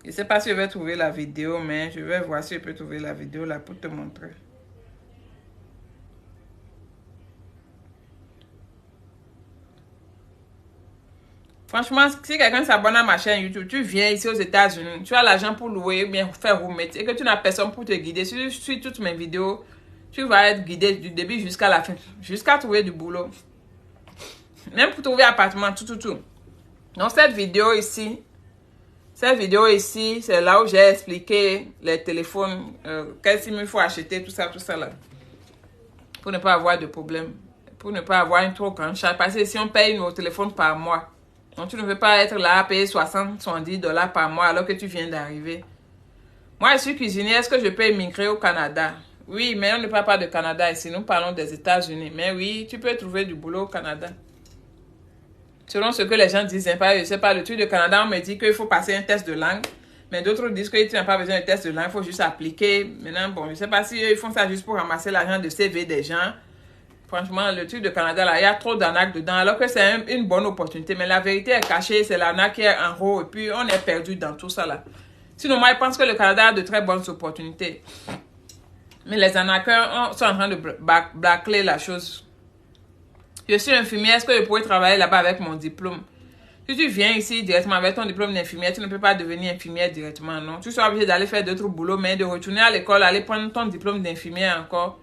Je ne sais pas si je vais trouver la vidéo, mais je vais voir si je peux trouver la vidéo là pour te montrer. Franchement, si quelqu'un s'abonne à ma chaîne YouTube, tu viens ici aux États-Unis, tu as l'argent pour louer ou bien faire roommate et que tu n'as personne pour te guider. Si tu suis toutes mes vidéos, tu vas être guidé du début jusqu'à la fin, jusqu'à trouver du boulot. Même pour trouver appartement, tout. Donc cette vidéo ici, c'est là où j'ai expliqué les téléphones, quel SIM il faut acheter, tout ça là. Pour ne pas avoir de problème. Pour ne pas avoir une trop grande charge. Parce que si on paye nos téléphones par mois, donc tu ne veux pas être là à payer 60, 70 dollars par mois alors que tu viens d'arriver. Moi, je suis cuisinière. Est-ce que je peux immigrer au Canada? Oui, mais on ne parle pas de Canada ici. Nous parlons des États-Unis. Mais oui, tu peux trouver du boulot au Canada. Selon ce que les gens disent, je sais pas, le truc de Canada, on me dit qu'il faut passer un test de langue. Mais d'autres disent que tu n'as pas besoin de test de langue, il faut juste appliquer. Maintenant, bon, je ne sais pas si ils font ça juste pour ramasser l'argent de CV des gens. Franchement, le truc de Canada, là, il y a trop d'arnaques dedans, alors que c'est une bonne opportunité. Mais la vérité est cachée, c'est l'arnaque qui est en haut, et puis on est perdu dans tout ça, là. Sinon, moi, je pense que le Canada a de très bonnes opportunités. Mais les arnaqueurs sont en train de bâcler la chose. Je suis infirmière, est-ce que je pourrais travailler là-bas avec mon diplôme? Si tu viens ici directement avec ton diplôme d'infirmière, tu ne peux pas devenir infirmière directement, non. Tu seras obligé d'aller faire d'autres boulots, mais de retourner à l'école, aller prendre ton diplôme d'infirmière encore,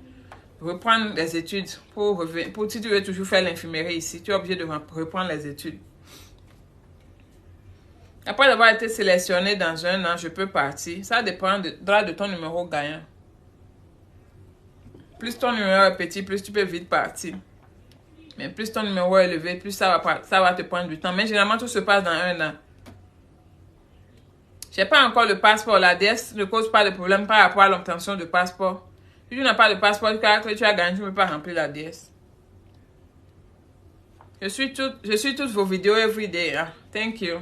reprendre les études pour si tu veux toujours faire l'infirmerie ici, tu es obligé de reprendre les études. Après avoir été sélectionné dans un an, je peux partir. Ça dépendra de ton numéro gagnant. Plus ton numéro est petit, plus tu peux vite partir. Mais plus ton numéro est élevé, plus ça va te prendre du temps. Mais généralement, tout se passe dans un an. Je n'ai pas encore le passeport. La DS ne cause pas de problème par rapport à l'obtention de passeport. Si tu n'as pas de passeport, que tu as gagné, tu ne peux pas remplir la DS. Je suis toutes vos vidéos everyday. Hein. Thank you.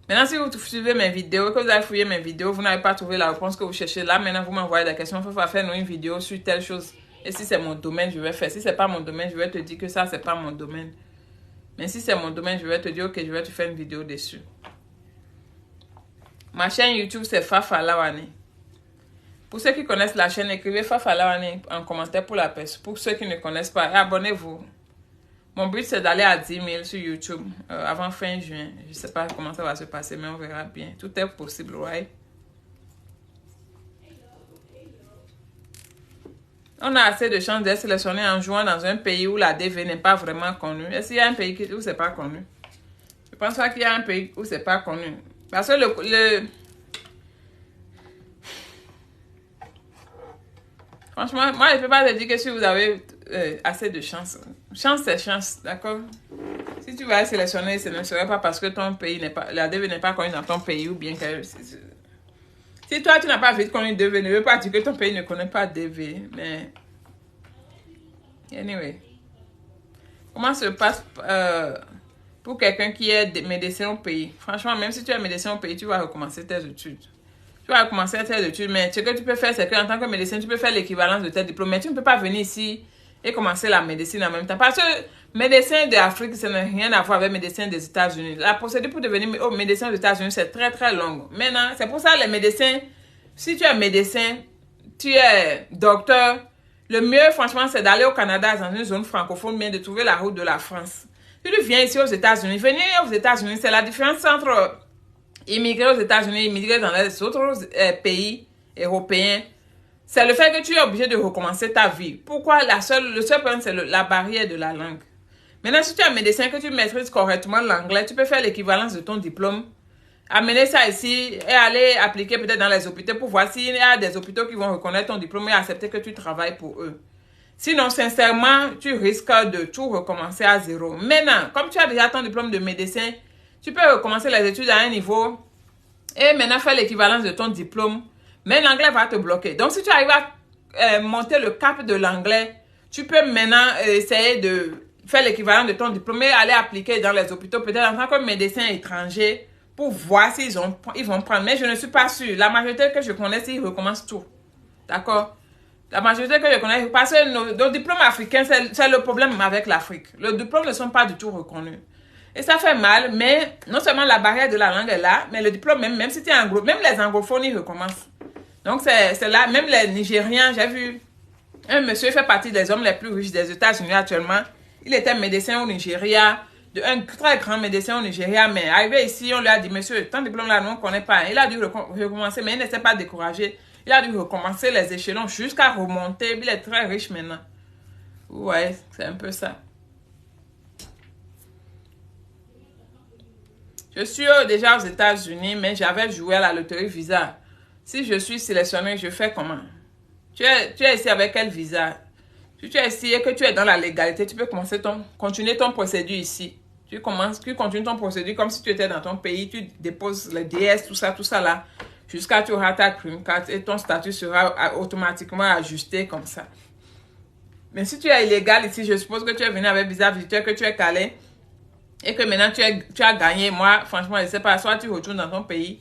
Maintenant, si vous suivez mes vidéos, que vous avez fouillé mes vidéos, vous n'avez pas trouvé la réponse que vous cherchez là, maintenant vous m'envoyez la question, il faut faire une vidéo sur telle chose. Et si c'est mon domaine, je vais faire. Si c'est pas mon domaine, je vais te dire que ça, c'est pas mon domaine. Mais si c'est mon domaine, je vais te dire, ok, je vais te faire une vidéo dessus. Ma chaîne YouTube, c'est Fafa Lawane. Pour ceux qui connaissent la chaîne, écrivez Fafa Lawane en commentaire pour la personne. Pour ceux qui ne connaissent pas, abonnez-vous. Mon but, c'est d'aller à 10 000 sur YouTube avant fin juin. Je ne sais pas comment ça va se passer, mais on verra bien. Tout est possible, right? On a assez de chances d'être sélectionné en jouant dans un pays où la DV n'est pas vraiment connue. Est-ce qu'il y a un pays où c'est pas connu? Je pense pas qu'il y a un pays où c'est pas connu. Parce que franchement, moi, je ne peux pas te dire que si vous avez assez de chance. Chance, c'est chance, d'accord? Si tu vas être sélectionné, ce ne serait pas parce que ton pays n'est pas... La DV n'est pas connue dans ton pays ou bien que... Si toi, tu n'as pas vite connu DV, ne veut pas dire que ton pays ne connaît pas DV, mais... Anyway. Comment se passe pour quelqu'un qui est médecin au pays? Franchement, même si tu es médecin au pays, tu vas recommencer tes études. Tu vas recommencer tes études, mais ce que tu peux faire, c'est qu'en tant que médecin, tu peux faire l'équivalence de tes diplômes, mais tu ne peux pas venir ici et commencer la médecine en même temps. Parce que médecin d'Afrique, ça n'a rien à voir avec médecin des États-Unis. La procédure pour devenir médecin des États-Unis, c'est très très longue. Maintenant, c'est pour ça les médecins, si tu es médecin, tu es docteur, le mieux, franchement, c'est d'aller au Canada, dans une zone francophone, bien de trouver la route de la France. Si tu viens ici aux États-Unis, venir aux États-Unis, c'est la différence entre immigrer aux États-Unis et immigrer dans les autres pays européens. C'est le fait que tu es obligé de recommencer ta vie. Pourquoi? Le seul problème, c'est la barrière de la langue. Maintenant, si tu es un médecin, que tu maîtrises correctement l'anglais, tu peux faire l'équivalence de ton diplôme, amener ça ici et aller appliquer peut-être dans les hôpitaux pour voir s'il y a des hôpitaux qui vont reconnaître ton diplôme et accepter que tu travailles pour eux. Sinon, sincèrement, tu risques de tout recommencer à zéro. Maintenant, comme tu as déjà ton diplôme de médecin, tu peux recommencer les études à un niveau et maintenant faire l'équivalence de ton diplôme. Mais l'anglais va te bloquer. Donc, si tu arrives à monter le cap de l'anglais, tu peux maintenant essayer de faire l'équivalent de ton diplôme et aller appliquer dans les hôpitaux, peut-être en tant que médecin étranger, pour voir s'ils vont prendre. Mais je ne suis pas sûre. La majorité que je connais, ils recommencent tout. D'accord? La majorité que je connais, parce que nos diplômes africains, c'est le problème avec l'Afrique. Les diplômes ne sont pas du tout reconnus. Et ça fait mal, mais non seulement la barrière de la langue est là, mais le diplôme, même si tu es anglo, même les anglophones, ils recommencent. Donc, c'est là, même les Nigériens, j'ai vu un monsieur fait partie des hommes les plus riches des États-Unis actuellement. Il était médecin au Nigeria, un très grand médecin au Nigeria, mais arrivé ici, on lui a dit, monsieur, ton diplôme là, nous, on ne connaît pas. Il a dû recommencer, mais il ne s'est pas découragé. Il a dû recommencer les échelons jusqu'à remonter. Il est très riche maintenant. Ouais, c'est un peu ça. Je suis déjà aux États-Unis, mais j'avais joué à la loterie Visa. Si je suis sélectionné, je fais comment? Tu es ici avec quel visa? Si tu es ici et que tu es dans la légalité, tu peux continuer ton procédure ici. Tu continues ton procédure comme si tu étais dans ton pays, tu déposes les DS, tout ça là, jusqu'à tu auras ta green card et ton statut sera automatiquement ajusté comme ça. Mais si tu es illégal ici, je suppose que tu es venu avec visa visiteur, que tu es calé et que maintenant tu as gagné. Moi, franchement, je ne sais pas, soit tu retournes dans ton pays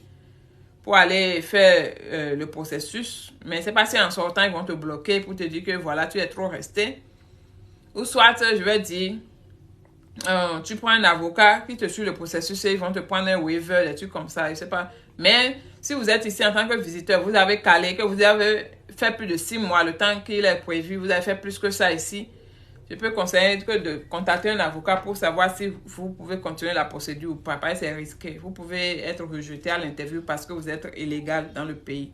pour aller faire le processus, mais c'est pas si en sortant ils vont te bloquer pour te dire que voilà, tu es trop resté. Ou soit, je vais dire, tu prends un avocat qui te suit le processus et ils vont te prendre un waiver, des trucs comme ça, je sais pas. Mais si vous êtes ici en tant que visiteur, vous avez calé, que vous avez fait plus de 6 mois, le temps qu'il est prévu, vous avez fait plus que ça ici, je peux conseiller que de contacter un avocat pour savoir si vous pouvez continuer la procédure ou pas. Parce que c'est risqué. Vous pouvez être rejeté à l'interview parce que vous êtes illégal dans le pays.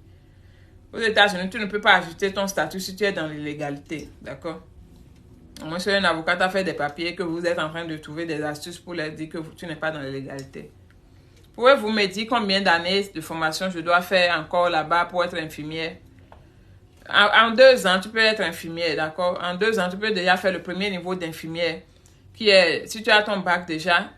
Aux États-Unis, tu ne peux pas ajuster ton statut si tu es dans l'illégalité. D'accord? Moi, si un avocat t'a fait des papiers que vous êtes en train de trouver des astuces pour leur dire que tu n'es pas dans l'illégalité. Pouvez-vous me dire combien d'années de formation je dois faire encore là-bas pour être infirmière? En 2 ans, tu peux être infirmière, d'accord? En 2 ans, tu peux déjà faire le premier niveau d'infirmière, qui est, si tu as ton bac déjà,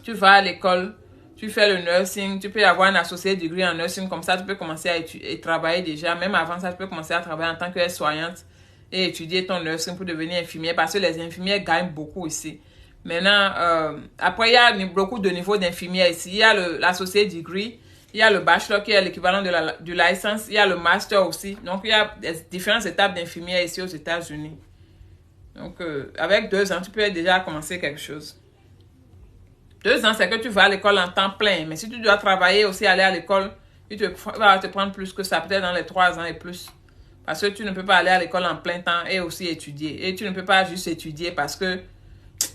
tu vas à l'école, tu fais le nursing, tu peux avoir un associé degree en nursing, comme ça, tu peux commencer à travailler déjà. Même avant ça, tu peux commencer à travailler en tant qu'aide-soignante et étudier ton nursing pour devenir infirmière, parce que les infirmières gagnent beaucoup ici. Maintenant, après, il y a beaucoup de niveaux d'infirmière ici. Il y a l'associé degree, il y a le bachelor qui est l'équivalent du licence. Il y a le master aussi. Donc, il y a différentes étapes d'infirmière ici aux États-Unis. Donc, avec 2 ans, tu peux déjà commencer quelque chose. 2 ans, c'est que tu vas à l'école en temps plein. Mais si tu dois travailler aussi, aller à l'école, il va te prendre plus que ça, peut-être dans les 3 ans et plus. Parce que tu ne peux pas aller à l'école en plein temps et aussi étudier. Et tu ne peux pas juste étudier parce que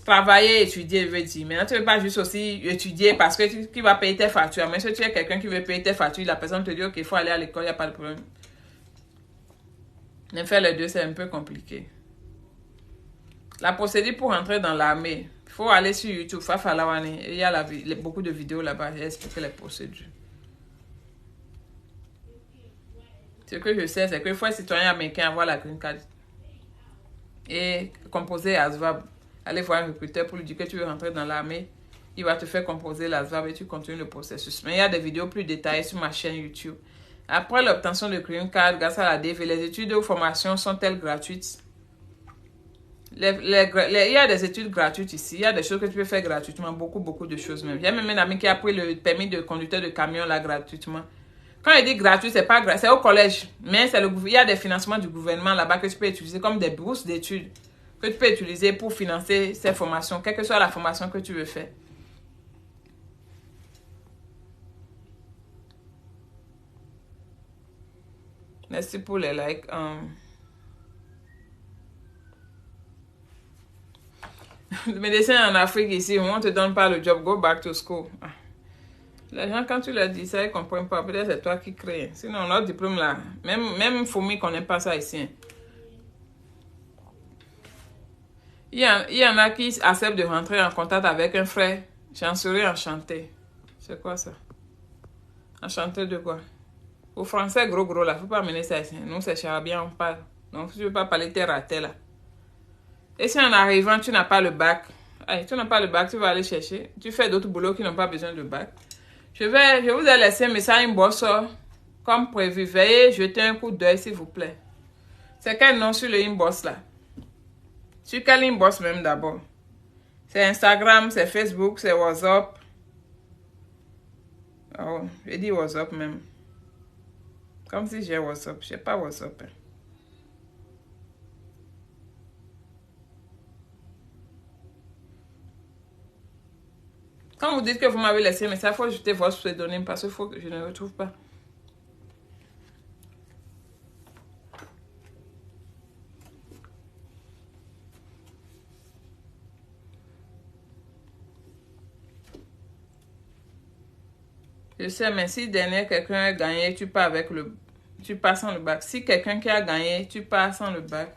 travailler, étudier, je veux dire. Maintenant, tu ne veux pas juste aussi étudier parce que qui va payer tes factures. Mais si tu es quelqu'un qui veut payer tes factures, la personne te dit, OK, il faut aller à l'école, il n'y a pas de problème. Mais faire les deux, c'est un peu compliqué. La procédure pour entrer dans l'armée, il faut aller sur YouTube, Fafalawani. Il y a beaucoup de vidéos là-bas, j'ai expliqué les procédures. Ce que je sais, c'est qu'il faut être citoyen américain, avoir la green card. Et composer ASVAB. Aller voir un recruteur pour lui dire que tu veux rentrer dans l'armée. Il va te faire composer l'ASVAB et tu continues le processus. Mais il y a des vidéos plus détaillées sur ma chaîne YouTube. Après l'obtention de green card grâce à la DV, les études ou formations sont-elles gratuites? Il y a des études gratuites ici. Il y a des choses que tu peux faire gratuitement. Beaucoup de choses même. Il y a même un ami qui a pris le permis de conducteur de camion là gratuitement. Quand il dit gratuit, c'est pas gratuit, c'est au collège. Mais il y a des financements du gouvernement là-bas que tu peux utiliser comme des bourses d'études que tu peux utiliser pour financer ces formations, quelle que soit la formation que tu veux faire. Merci pour les likes. Le médecin en Afrique ici, on ne te donne pas le job, go back to school. Les gens, quand tu leur dis ça, ils ne comprennent pas. Peut-être c'est toi qui crées. Sinon, notre diplôme là, même Foumi ne connaît pas ça ici. Il y en a qui acceptent de rentrer en contact avec un frère. J'en serais enchanté. C'est quoi ça? Enchanté de quoi? Au français, gros là. Faut pas amener ça ici. Nous, c'est charabien, on parle. Donc, si tu veux pas parler, t'es raté là. Et si en arrivant, tu n'as pas le bac, tu n'as pas le bac, tu vas aller chercher. Tu fais d'autres boulots qui n'ont pas besoin de bac. Je vous ai laissé un message inbox comme prévu. Veuillez jeter un coup d'œil, s'il vous plaît. C'est quel nom sur le inbox là? Sur quel inbox même d'abord? C'est Instagram, c'est Facebook, c'est WhatsApp. Oh, j'ai dit WhatsApp même. Comme si j'ai WhatsApp. Je n'ai pas WhatsApp. Quand vous dites que vous m'avez laissé un message, il faut ajouter votre pseudonyme parce qu'il faut que je ne le retrouve pas. Je sais, mais si dernier quelqu'un a gagné, tu pars avec le... Tu pars sans le bac. Si quelqu'un qui a gagné, tu pars sans le bac.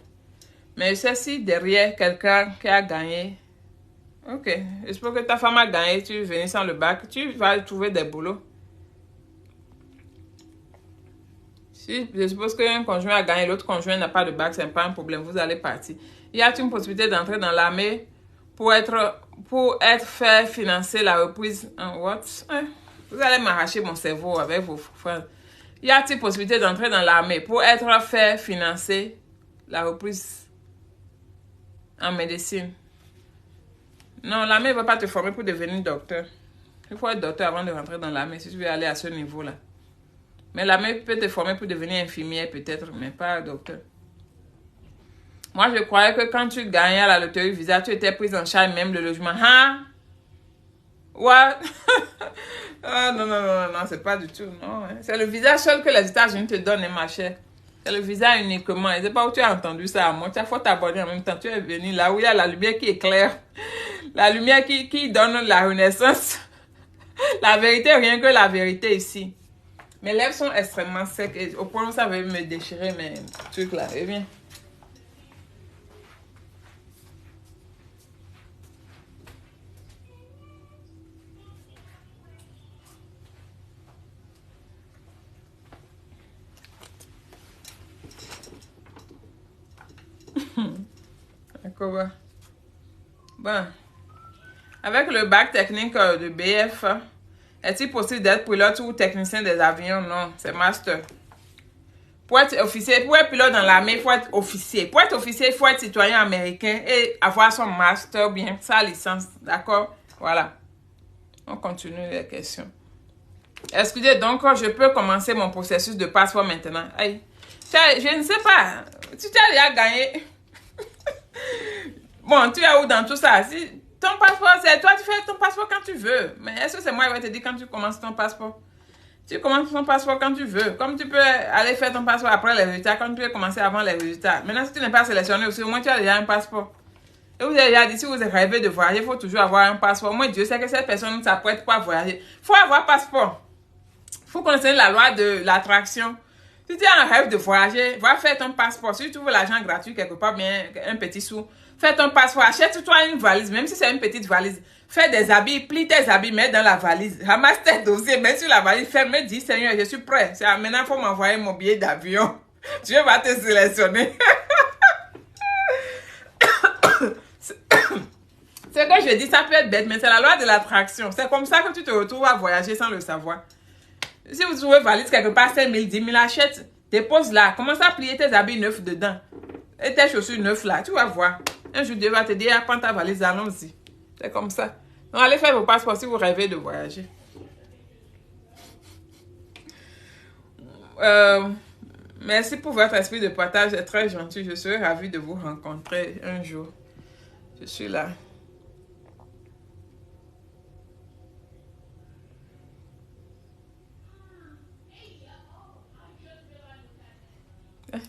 Mais je sais si derrière quelqu'un qui a gagné... Ok, j'espère que ta femme a gagné, tu viens sans le bac, tu vas trouver des boulots. Si je suppose qu'un conjoint a gagné, l'autre conjoint n'a pas de bac, c'est pas un problème, vous allez partir. Y a-t-il une possibilité d'entrer dans l'armée pour être fait financer la reprise en what? Vous allez m'arracher mon cerveau avec vos phrases. Y a-t-il possibilité d'entrer dans l'armée pour être fait financer la reprise en médecine? Non, l'armée ne va pas te former pour devenir docteur. Il faut être docteur avant de rentrer dans l'armée si tu veux aller à ce niveau-là. Mais l'armée peut te former pour devenir infirmière peut-être, mais pas docteur. Moi, je croyais que quand tu gagnais à la loterie Visa, tu étais prise en charge même le logement. Hein? What? Ah, non, non, non, non, c'est pas du tout. Non, hein. C'est le visa seul que les États-Unis te donnent, ma chère. C'est le visa uniquement. Je ne sais pas où tu as entendu ça. Moi, tu as faut t'abonner en même temps. Tu es venu là où il y a la lumière qui éclaire. La lumière qui donne la renaissance. La vérité, rien que la vérité ici. Mes lèvres sont extrêmement secs et au point où ça va me déchirer mes trucs là. Et bien. D'accord. Bon. Avec le bac technique de BF, est-il possible d'être pilote ou technicien des avions? Non, c'est master. Pour être officier, pour être pilote dans l'armée, il faut être officier. Pour être officier, il faut être citoyen américain et avoir son master, bien sa licence. D'accord? Voilà. On continue les questions. Excusez, donc, je peux commencer mon processus de passeport maintenant. Aïe. Je ne sais pas. Tu as déjà gagné. Bon, tu es où dans tout ça? Si ton passeport, c'est toi, tu fais ton passeport quand tu veux. Mais est-ce que c'est moi qui vais te dire quand tu commences ton passeport? Tu commences ton passeport quand tu veux. Comme tu peux aller faire ton passeport après les résultats, comme tu peux commencer avant les résultats. Maintenant, si tu n'es pas sélectionné aussi, au moins tu as déjà un passeport. Et vous avez déjà dit, si vous rêvez de voyager, il faut toujours avoir un passeport. Moi, Dieu sait que cette personne ne s'apprête pas à voyager. Il faut avoir un passeport. Il faut connaître la loi de l'attraction. Si tu as un rêve de voyager, va faire ton passeport. Si tu veux l'argent gratuit quelque part, bien un petit sou, fais ton passeport. Achète-toi une valise, même si c'est une petite valise. Fais des habits, plie tes habits, mets dans la valise. Ramasse tes dossiers, mets sur la valise. Ferme, dis Seigneur, je suis prêt. Maintenant, il faut m'envoyer mon billet d'avion. Dieu va te sélectionner. C'est que je dis, ça peut être bête, mais c'est la loi de l'attraction. C'est comme ça que tu te retrouves à voyager sans le savoir. Si vous trouvez valise quelque part, 5 000, 10 000, achète, dépose là. Commence à plier tes habits neufs dedans. Et tes chaussures neuves là. Tu vas voir. Un jour, Dieu va te dire, prends ta valise, allons-y. C'est comme ça. Donc, allez faire vos passeports si vous rêvez de voyager. Merci pour votre esprit de partage. C'est très gentil. Je serai ravie de vous rencontrer un jour. Je suis là.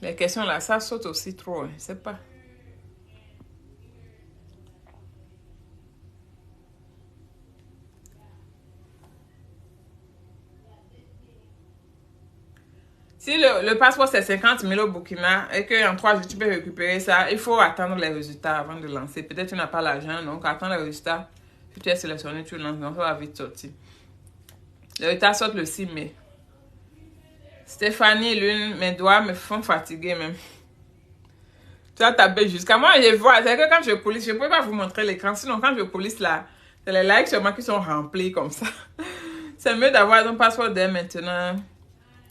Les questions là, ça saute aussi trop, je ne sais pas. Si le passeport c'est 50 000 au Burkina et qu'en 3 jours tu peux récupérer ça, il faut attendre les résultats avant de lancer. Peut-être tu n'as pas l'argent, donc attends les résultats. Si tu es sélectionné, tu lances, donc ça va vite sortir. Les résultats sortent le 6 mai. Stéphanie, l'une, mes doigts me font fatiguer même. Tu as tapé jusqu'à moi, je vois. C'est que quand je coulisse, je ne peux pas vous montrer l'écran. Sinon, quand je coulisse là, c'est les likes sur moi qui sont remplis comme ça. C'est mieux d'avoir ton passeport dès maintenant.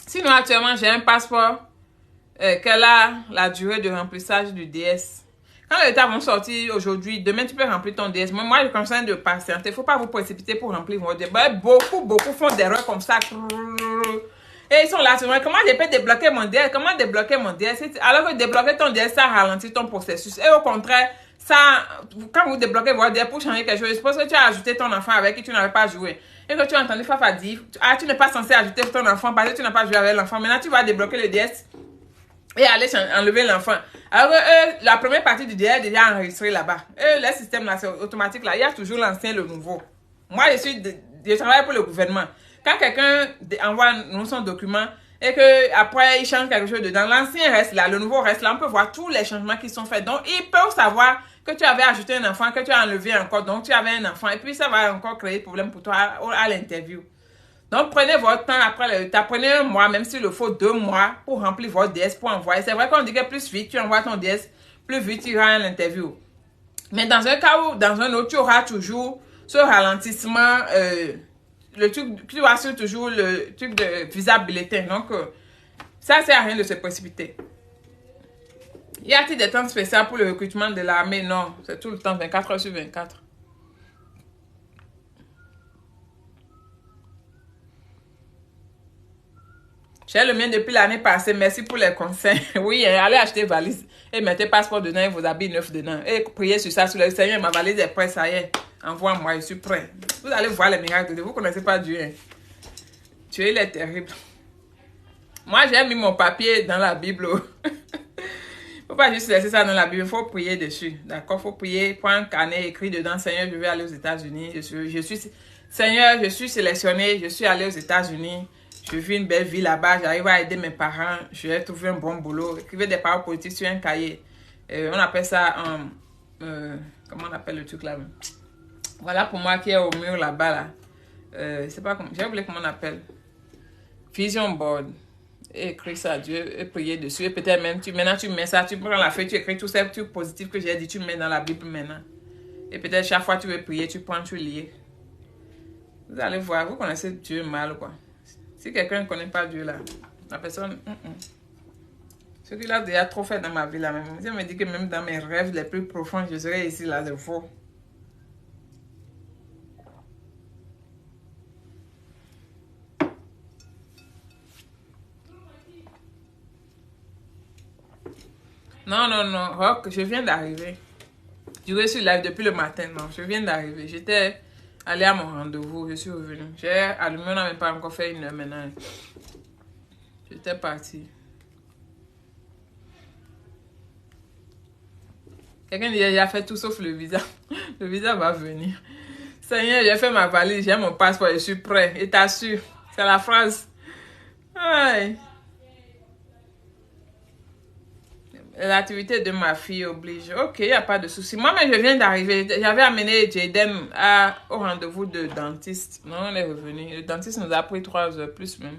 Sinon, actuellement, j'ai un passeport qu'elle a la durée de remplissage du DS. Quand les états vont sortir aujourd'hui, demain, tu peux remplir ton DS. Moi, je conseille de patienter. Il ne faut pas vous précipiter pour remplir votre DS. Beaucoup font des erreurs comme ça. Et ils sont là, souvent, comment je peux débloquer mon DS? Comment débloquer mon DS? Alors que débloquer ton DS, ça ralentit ton processus. Et au contraire, ça, quand vous débloquez votre DS pour changer quelque chose, je suppose que tu as ajouté ton enfant avec qui tu n'avais pas joué. Et que tu as entendu Fafa dire, ah, tu n'es pas censé ajouter ton enfant parce que tu n'as pas joué avec l'enfant. Maintenant, tu vas débloquer le DS et aller enlever l'enfant. Alors que la première partie du DS est déjà enregistrée là-bas. Le système là, c'est automatique là. Il y a toujours l'ancien et le nouveau. Moi, je travaille pour le gouvernement. Quand quelqu'un envoie nous son document et que après il change quelque chose dedans, l'ancien reste là, le nouveau reste là, on peut voir tous les changements qui sont faits. Donc, ils peuvent savoir que tu avais ajouté un enfant, que tu as enlevé encore, donc tu avais un enfant. Et puis, ça va encore créer problème pour toi à l'interview. Donc, prenez votre temps après prenez un mois, même s'il le faut 2 mois, pour remplir votre DS, pour envoyer. C'est vrai qu'on dit que plus vite tu envoies ton DS, plus vite tu iras à l'interview. Mais dans un cas ou dans un autre, tu auras toujours ce ralentissement, le truc, tu auras toujours le truc de visa bulletin. Donc, ça sert à rien de se précipiter. Y a-t-il des temps spéciaux pour le recrutement de l'armée? Non, c'est tout le temps, 24 heures sur 24. J'ai le mien depuis l'année passée. Merci pour les conseils. Oui, allez acheter valise et mettez passeport dedans et vos habits neufs dedans. Et priez sur ça, sur le Seigneur. Ma valise est prête, ça y est. Envoie-moi, je suis prêt. Vous allez voir les miracles. Vous ne connaissez pas Dieu. Hein. Dieu, il est terrible. Moi, j'ai mis mon papier dans la Bible. Il ne faut pas juste laisser ça dans la Bible. Il faut prier dessus. D'accord? Il faut prier. Prends un carnet, écrit dedans. Seigneur, je vais aller aux États-Unis. Seigneur, je suis sélectionné. Je suis allé aux États-Unis. Je vis une belle vie là-bas, j'arrive à aider mes parents, je vais trouver un bon boulot. Écrivez des paroles politiques sur un cahier. On appelle ça, comment on appelle le truc là? Voilà pour moi qui est au mur là-bas là. C'est pas comment, j'ai oublié comment on appelle. Vision board. Et écris ça à Dieu et prier dessus. Et peut-être même, maintenant tu mets ça, tu prends la feuille, tu écris tous ces trucs positifs que j'ai dit, tu mets dans la Bible maintenant. Et peut-être chaque fois que tu veux prier, tu prends, tu lis. Vous allez voir, vous connaissez Dieu mal quoi. Si quelqu'un ne connaît pas Dieu là, la personne... Ce qu'il a déjà trop fait dans ma vie là même. Je me dis que même dans mes rêves les plus profonds, je serai ici là de faux. Non, non, non, Rock, je viens d'arriver. Je suis live depuis le matin, non, je viens d'arriver. J'étais allée à mon rendez-vous, je suis revenue. J'ai allumé, on n'a même pas encore fait 1 heure maintenant. J'étais partie. Quelqu'un dit, il a fait tout sauf le visa. Le visa va venir. Seigneur, j'ai fait ma valise, j'ai mon passeport, je suis prêt. Et t'assure, c'est la phrase. Aïe. L'activité de ma fille oblige. Ok, il n'y a pas de souci. Moi-même, je viens d'arriver. J'avais amené Jaden au rendez-vous de dentiste. Non, on est revenu. Le dentiste nous a pris 3 heures, plus même.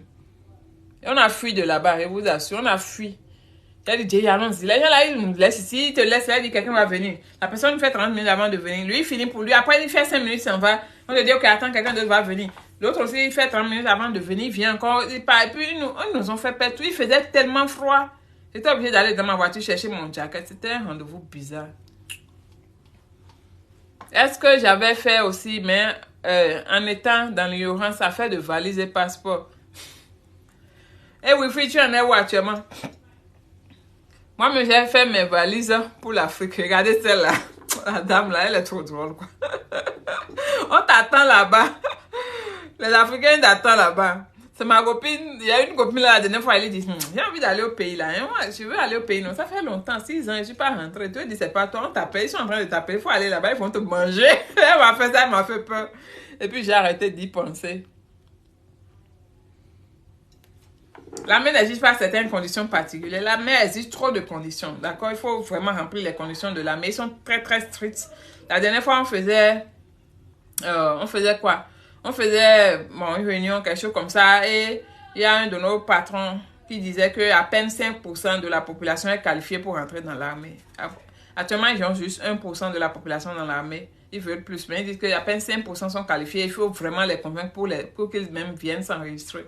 Et on a fui de là-bas, je vous assure. On a fui. J'ai dit, allons-y. Les gens là, ils nous laissent ici. Ils te laissent là, ils disent quelqu'un va venir. La personne fait 30 minutes avant de venir. Lui, il finit pour lui. Après, il fait 5 minutes, il s'en va. On te dit, ok, attends, quelqu'un d'autre va venir. L'autre aussi, il fait 30 minutes avant de venir. Il vient encore. Et puis, ils nous ont fait perdre tout. Il faisait tellement froid. J'étais obligée d'aller dans ma voiture chercher mon jacket. C'était un rendez-vous bizarre. Est-ce que j'avais fait aussi, mais en étant dans l'ignorance, ça fait de valises et passeport. Et Wilfried, tu en es où actuellement? Moi, j'ai fait mes valises pour l'Afrique. Regardez celle-là. La dame là, elle est trop drôle, quoi. On t'attend là-bas. Les Africains t'attendent là-bas. C'est ma copine, il y a une copine là, la dernière fois, elle dit, j'ai envie d'aller au pays là. Et moi, je veux aller au pays. Non, ça fait longtemps, 6 ans, je ne suis pas rentrée. Tu dis, c'est pas toi, on t'appelle, ils sont en train de t'appeler, il faut aller là-bas, ils vont te manger. Elle m'a fait ça, elle m'a fait peur. Et puis j'ai arrêté d'y penser. L'armée n'exige pas certaines conditions particulières. L'armée exige trop de conditions. D'accord? Il faut vraiment remplir les conditions de l'armée. Ils sont très, très stricts. La dernière fois, on faisait quoi? On faisait une réunion, quelque chose comme ça. Et il y a un de nos patrons qui disait qu'à peine 5% de la population est qualifiée pour rentrer dans l'armée. Actuellement, ils ont juste 1% de la population dans l'armée. Ils veulent plus. Mais ils disent qu'à peine 5% sont qualifiés. Il faut vraiment les convaincre pour qu'ils même viennent s'enregistrer.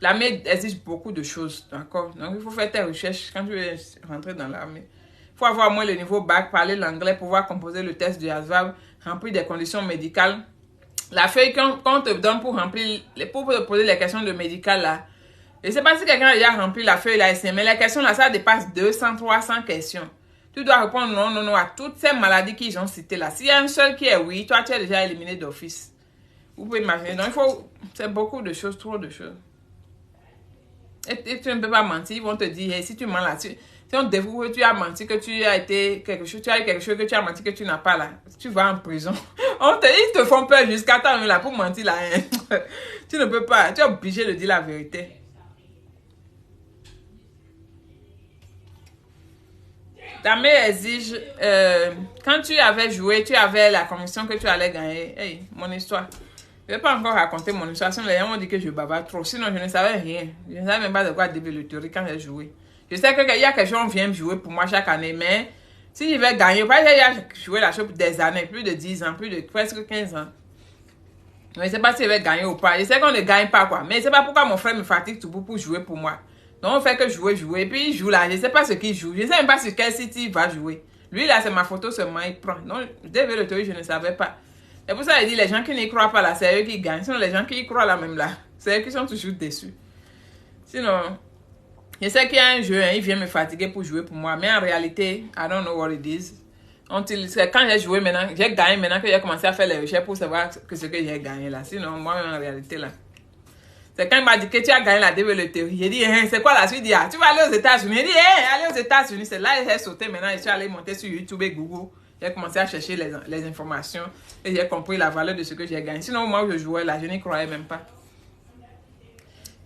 L'armée exige beaucoup de choses, d'accord? Donc, il faut faire tes recherches quand tu veux rentrer dans l'armée. Il faut avoir au moins le niveau bac, parler l'anglais, pouvoir composer le test du ASVAB, remplir des conditions médicales. La feuille qu'on te donne pour remplir, pour te poser les questions de médical, là, Je ne sais pas si quelqu'un a déjà rempli la feuille là ici, mais les questions là, ça dépasse 200, 300 questions. Tu dois répondre non, non, non à toutes ces maladies qu'ils ont citées là. S'il y a un seul qui est oui, toi tu es déjà éliminé d'office. Vous pouvez imaginer. Donc il faut, c'est beaucoup de choses, trop de choses. Et tu ne peux pas mentir, ils vont te dire, hey, si tu mens là-dessus, si on découvre que tu as menti, que tu as été quelque chose, tu as eu quelque chose que tu as menti, que tu n'as pas là, tu vas en prison. Ils te font peur jusqu'à temps là pour mentir là. Hein. Tu ne peux pas, tu es obligé de dire la vérité. Ta mère exige, quand tu avais joué, tu avais la conviction que tu allais gagner. Hey, mon histoire. Je ne vais pas encore raconter mon histoire. Sinon, les gens m'ont dit que je bavarde trop. Sinon, je ne savais rien. Je ne savais même pas de quoi développer quand j'ai joué. Je sais qu'il y a quelque chose qui vient jouer pour moi chaque année, mais si je vais gagner, j'ai joué la chose pour des années, plus de 10 ans, plus de presque 15 ans. Je ne sais pas si je vais gagner ou pas. Je sais qu'on ne gagne pas, quoi. Mais je ne sais pas pourquoi mon frère me fatigue tout pour jouer pour moi. Donc, on fait que jouer. Et puis, il joue là. Je ne sais pas ce qu'il joue. Je ne sais même pas sur quel site il va jouer. Lui, là, c'est ma photo seulement. Il prend. Donc, dès le théorie, je ne savais pas. Et pour ça, il dit, les gens qui n'y croient pas là, c'est eux qui gagnent. Sinon, les gens qui y croient là même là, c'est eux qui sont toujours déçus. Sinon, je sais qu'il y a un jeu, hein, il vient me fatiguer pour jouer pour moi. Mais en réalité, I don't know what it is. Quand j'ai joué maintenant, j'ai gagné maintenant que j'ai commencé à faire les recherches pour savoir ce que j'ai gagné là. Sinon, moi, en réalité là. C'est quand il m'a dit que tu as gagné la développerie. J'ai dit, hein, c'est quoi la suite? Il dit, ah, tu vas aller aux États-Unis. J'ai dit, hein, aller aux États-Unis. C'est là que j'ai sauté maintenant. Je suis allé monter sur YouTube et Google. J'ai commencé à chercher les informations. Et j'ai compris la valeur de ce que j'ai gagné. Sinon, moi, je jouais là, je n'y croyais même pas.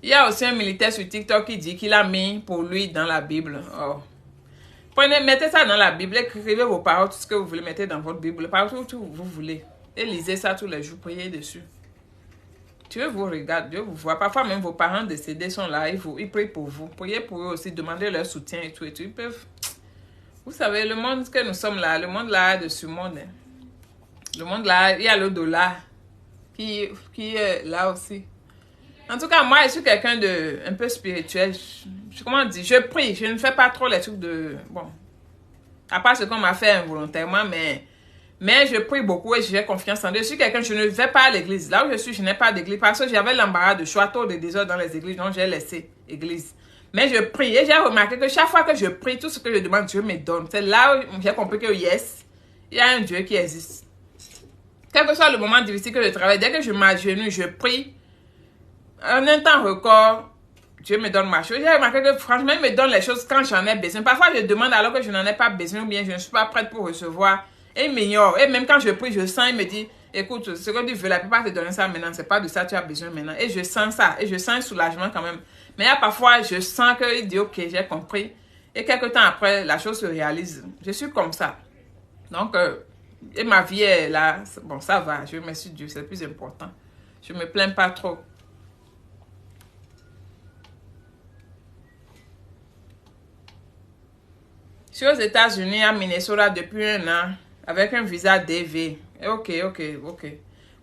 Il y a aussi un militaire sur TikTok qui dit qu'il a mis pour lui dans la Bible. Oh. Mettez ça dans la Bible. Écrivez vos paroles, tout ce que vous voulez. Mettez dans votre Bible. Partout où vous voulez. Et lisez ça tous les jours. Priez dessus. Dieu vous regarde, Dieu vous voit. Parfois même vos parents décédés sont là, ils prient pour vous. Priez pour eux aussi, demandez leur soutien et tout. Ils peuvent. Vous savez, le monde que nous sommes là, le monde là de ce monde. Hein. Le monde là, il y a le dollar qui est là aussi. En tout cas, moi, je suis quelqu'un de un peu spirituel. Comment dire, je prie, je ne fais pas trop les trucs de... Bon, à part ce qu'on m'a fait involontairement, mais je prie beaucoup et j'ai confiance en Dieu. Je suis quelqu'un, je ne vais pas à l'église. Là où je suis, je n'ai pas d'église parce que j'avais l'embarras de choix, trop de désordre dans les églises, donc j'ai laissé l'église. Mais je prie et j'ai remarqué que chaque fois que je prie, tout ce que je demande, Dieu me donne. C'est là où j'ai compris que yes, il y a un Dieu qui existe. Quel que soit le moment difficile que je travaille, dès que je m'agenouille, je prie, en un temps record, Dieu me donne ma chose. J'ai remarqué que franchement, il me donne les choses quand j'en ai besoin. Parfois, je demande alors que je n'en ai pas besoin ou bien je ne suis pas prête pour recevoir. Et il m'ignore. Et même quand je prie, je sens, il me dit, écoute, ce que tu veux, la plupart te donner ça maintenant. C'est pas de ça que tu as besoin maintenant. Et je sens ça. Et je sens un soulagement quand même. Mais là, parfois, je sens qu'il dit, ok, j'ai compris. Et quelques temps après, la chose se réalise. Je suis comme ça. Donc, et ma vie est là. Bon, ça va. Je remercie Dieu. C'est le plus important. Je me plains pas trop. Je suis aux États-Unis, à Minnesota, depuis 1 an. Avec un visa DV. Ok.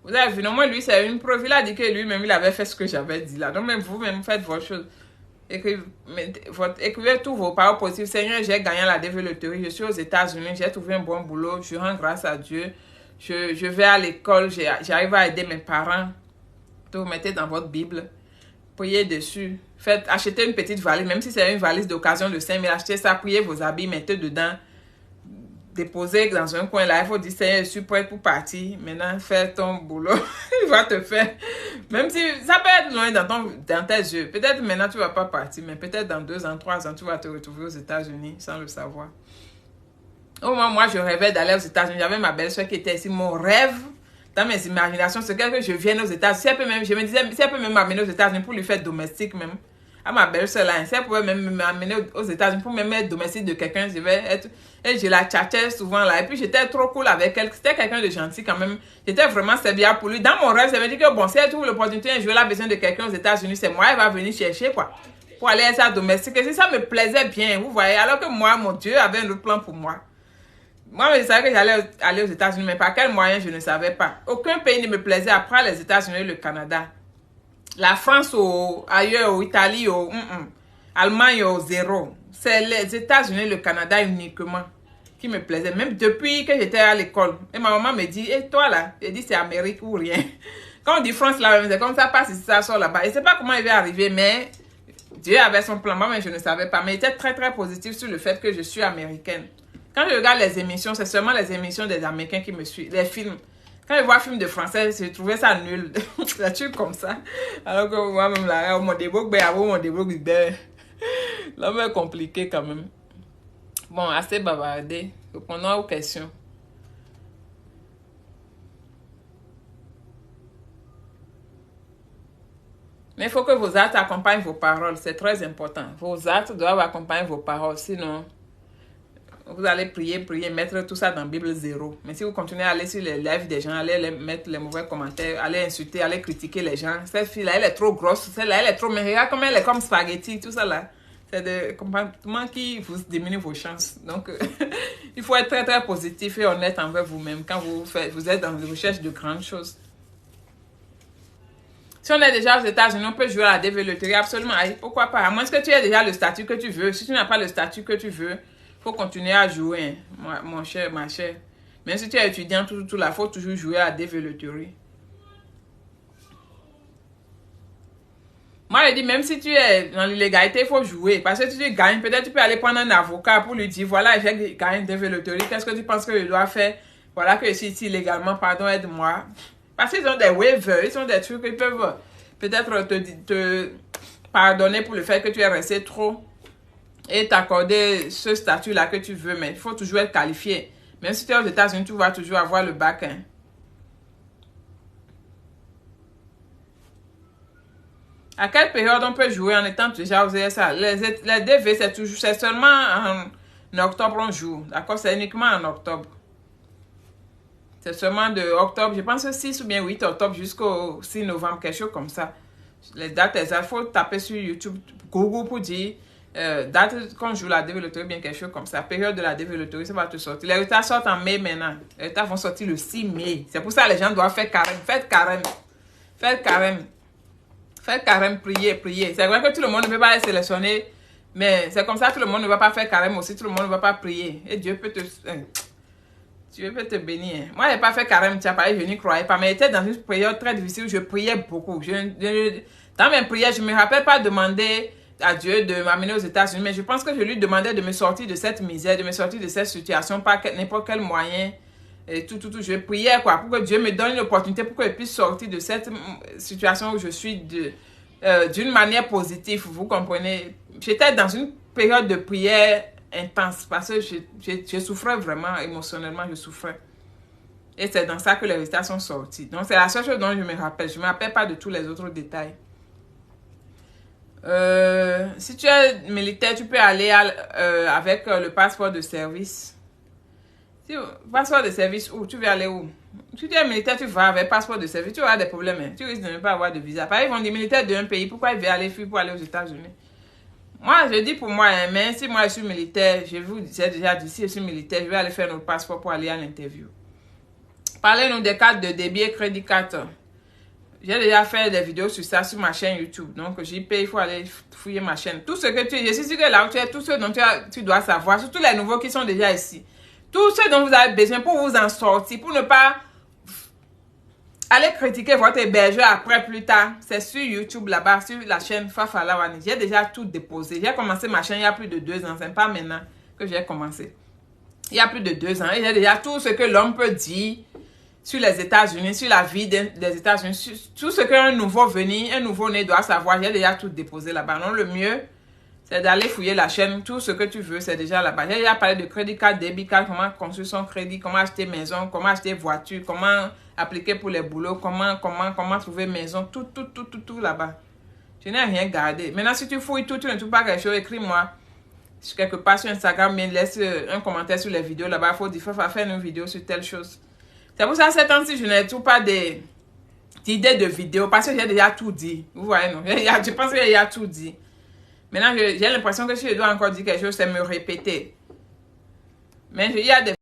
Vous avez vu, non, moi, lui, c'est une preuve. Il a dit que lui-même, il avait fait ce que j'avais dit là. Donc, même vous-même, faites votre chose. Écrivez tous vos paroles positives. Seigneur, j'ai gagné la développerie. Je suis aux États-Unis. J'ai trouvé un bon boulot. Je rends grâce à Dieu. Je vais à l'école. J'arrive à aider mes parents. Vous mettez dans votre Bible. Priez dessus. Achetez une petite valise. Même si c'est une valise d'occasion de 5 000, achetez ça. Priez vos habits. Mettez dedans. Déposer dans un coin là, il faut dire, Seigneur, je suis prête pour partir. Maintenant, fais ton boulot. Il va te faire. Même si ça peut être loin dans tes yeux. Peut-être maintenant, tu ne vas pas partir, mais peut-être dans 2 ans, 3 ans, tu vas te retrouver aux États-Unis sans le savoir. Au moment où moi, je rêvais d'aller aux États-Unis, j'avais ma belle-soeur qui était ici. Mon rêve, dans mes imaginations, c'est que je vienne aux États-Unis. Si elle peut même, je me disais, si elle peut même m'amener aux États-Unis pour lui faire domestique même. À ma belle-soeur là, si elle pouvait même m'amener aux États-Unis pour me mettre domestique de quelqu'un, je vais être... Et je la tchatchais souvent là. Et puis j'étais trop cool avec elle. C'était quelqu'un de gentil quand même. J'étais vraiment serviable pour lui. Dans mon rêve, ça me dit que bon, si elle trouve l'opportunité, un jour elle a besoin de quelqu'un aux États-Unis, c'est moi, elle va venir chercher quoi. Pour aller à sa domestique. Et si ça me plaisait bien, vous voyez. Alors que moi, mon Dieu avait un autre plan pour moi. Moi, je savais que j'allais aller aux États-Unis, mais par quel moyen, je ne savais pas. Aucun pays ne me plaisait après les États-Unis et le Canada. La France, ailleurs, Italie, Allemagne, zéro. C'est les États-Unis et le Canada uniquement qui me plaisaient. Même depuis que j'étais à l'école. Et ma maman me dit, et toi là? J'ai dit, c'est Amérique ou rien. Quand on dit France là, c'est comme ça passe ici, ça sort là-bas. Je ne sais pas comment il va arriver, mais Dieu avait son plan, moi, mais je ne savais pas. Mais il était très, très positif sur le fait que je suis américaine. Quand je regarde les émissions, c'est seulement les émissions des Américains qui me suivent. Les films. Quand je vois un film de français, je trouvais ça nul. Des trucs comme ça. Alors que moi-même, là, mon débrouille, l'homme est compliqué quand même. Bon, assez bavardé. Répondons aux questions. Mais il faut que vos actes accompagnent vos paroles. C'est très important. Vos actes doivent accompagner vos paroles. Sinon, vous allez prier, mettre tout ça dans la Bible 0. Mais si vous continuez à aller sur les lives des gens, aller mettre les mauvais commentaires, aller insulter, aller critiquer les gens, cette fille-là, elle est trop grosse, celle-là, elle est trop... Mais regarde comme elle est comme spaghetti, tout ça là. C'est des comportements qui vous diminuent vos chances. Donc, il faut être très, très positif et honnête envers vous-même quand vous êtes dans la recherche de grandes choses. Si on est déjà aux États-Unis, on peut jouer à la développerie, absolument. Pourquoi pas? À moins que tu aies déjà le statut que tu veux. Si tu n'as pas le statut que tu veux, il faut continuer à jouer, hein, mon cher, ma chère. Même si tu es étudiant, tout là, il faut toujours jouer à la développerie. Moi, je dis, même si tu es dans l'illégalité, il faut jouer. Parce que si tu gagnes, peut-être tu peux aller prendre un avocat pour lui dire, voilà, j'ai gagné une développerie. Qu'est-ce que tu penses que je dois faire? Voilà que je suis ici illégalement, pardon, aide-moi. Parce qu'ils ont des waivers, ils ont des trucs, ils peuvent peut-être te pardonner pour le fait que tu es resté trop et t'accorder ce statut-là que tu veux. Mais il faut toujours être qualifié. Même si tu es aux États-Unis, tu vas toujours avoir le bac. Hein. À quelle période on peut jouer en étant déjà aux USA? Les DV, c'est seulement en octobre on joue. D'accord? C'est uniquement en octobre. C'est seulement de octobre, je pense 6 ou bien 8 octobre jusqu'au 6 novembre, quelque chose comme ça. Les dates exactes, il faut taper sur YouTube, Google pour dire date qu'on joue la développerie, bien quelque chose comme ça. Période de la développerie, ça va te sortir. Les résultats sortent en mai maintenant. Les résultats vont sortir le 6 mai. C'est pour ça que les gens doivent faire carême. Faites carême. Faites carême. Faites carême, priez. C'est vrai que tout le monde ne peut pas être sélectionné, mais c'est comme ça que tout le monde ne va pas faire carême aussi. Tout le monde ne va pas prier. Et Dieu peut te... Dieu peut te bénir. Moi, je n'ai pas fait carême, je n'y croyais pas. Mais j'étais dans une période très difficile où je priais beaucoup. Dans mes prières, je ne me rappelle pas demander à Dieu de m'amener aux États-Unis, mais je pense que je lui demandais de me sortir de cette misère, de me sortir de cette situation par n'importe quel moyen. Et tout. Je priais quoi, pour que Dieu me donne une opportunité pour que je puisse sortir de cette situation où je suis d'une manière positive. Vous comprenez? J'étais dans une période de prière intense parce que je souffrais vraiment émotionnellement, je souffrais. Et c'est dans ça que les résultats sont sortis. Donc, c'est la seule chose dont je me rappelle. Je ne me rappelle pas de tous les autres détails. Si tu es militaire, tu peux aller avec le passeport de service. Passeport de service où? Tu veux aller où? Si tu es militaire, tu vas avec passeport de service. Tu auras des problèmes. Hein. Tu risques de ne pas avoir de visa. Par exemple, ils vont dire militaire d'un pays. Pourquoi ils veulent aller fuir pour aller aux États-Unis? Moi, je dis pour moi, hein, mais si moi je suis militaire, je vous disais déjà dit, si je suis militaire, je vais aller faire notre passeport pour aller à l'interview. Parlez-nous des cartes de débit et crédit carte. J'ai déjà fait des vidéos sur ça sur ma chaîne YouTube. Donc, j'y paye, il faut aller fouiller ma chaîne. Tout ce que je suis sûr que là où tu es, tout ce dont tu dois savoir, surtout les nouveaux qui sont déjà ici. Tout ce dont vous avez besoin pour vous en sortir, pour ne pas aller critiquer votre hébergeur après plus tard. C'est sur YouTube là-bas, sur la chaîne Fafa Lawani. J'ai déjà tout déposé. J'ai commencé ma chaîne il y a plus de 2 ans. C'est pas maintenant que j'ai commencé. Il y a plus de 2 ans. Et j'ai déjà tout ce que l'homme peut dire sur les États-Unis, sur la vie des États-Unis, tout ce qu'un nouveau venu, un nouveau-né doit savoir. J'ai déjà tout déposé là-bas. Non, le mieux, c'est d'aller fouiller la chaîne. Tout ce que tu veux, c'est déjà là-bas. J'ai déjà parlé de crédit card, débit card, comment construire son crédit, comment acheter maison, comment acheter voiture, comment appliquer pour les boulots, comment trouver maison, tout là-bas. Je n'ai rien gardé. Maintenant, si tu fouilles tout, tu ne trouves pas quelque chose, écris-moi quelque part sur Instagram, mais laisse un commentaire sur les vidéos là-bas. Il faut dire, faut faire une vidéo sur telle chose. C'est pour ça que ces temps-ci, je ne trouve pas d'idées de vidéos parce que j'ai déjà tout dit. Vous voyez, non? Je pense que j'ai tout dit. Maintenant, j'ai l'impression que si je dois encore dire quelque chose, c'est me répéter. Mais il y a des